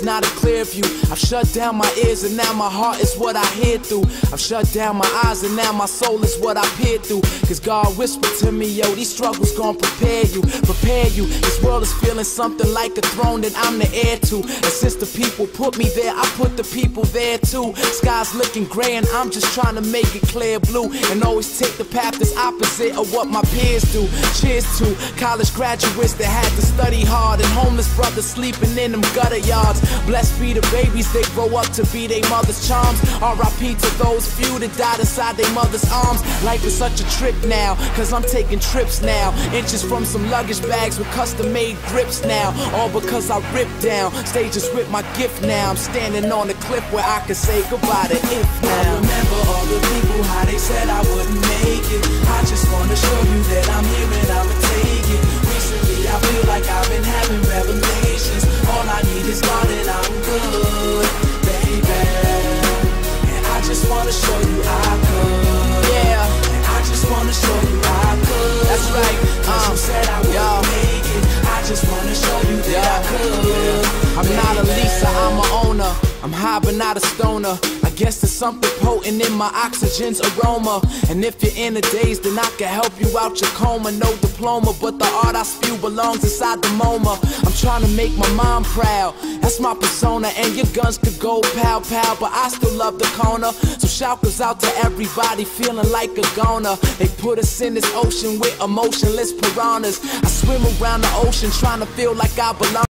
not a clear view. I've shut down my ears and now my heart is what I hear through. I've shut down my eyes and now my soul is what I peer through. Cause God whispered to me, yo, these struggles gon' prepare you. This world is feeling something like a throne that I'm the heir to. And since the people put me there, I put the people there too. Sky's looking gray and I'm just trying to make it clear blue. And always take the path that's opposite of what my peers do. Cheers to college graduates that had to study hard, and homeless brothers sleeping in them gutter yards. Blessed be the babies, they grow up to be their mother's charms. R.I.P. to those few that died inside their mother's arms. Life is such a trip now, cause I'm taking trips now. Inches from some luggage bags with custom made grips now. All because I ripped down stages with my gift now. I'm standing on the cliff where I can say goodbye to if now. I remember all the people, how they said I wouldn't make it. I just wanna show you that I'm here and I'ma take it. Recently I feel like I've been having revelations. All I need is God and I'm good, baby. And I just wanna show you I could. Yeah. And I just wanna show you I could. That's right. Cause you said I wouldn't make it. I just wanna show you that I could. I'm not a Lisa, I'm a owner. I'm high but not a stoner. I guess there's something potent in my oxygen's aroma. And if you're in a daze, then I can help you out your coma. No diploma, but the art I spew belongs inside the MoMA. I'm trying to make my mom proud, that's my persona. And your guns could go pow pow, but I still love the corner. So shout goes out to everybody feeling like a goner. They put us in this ocean with emotionless piranhas. I swim around the ocean trying to feel like I belong.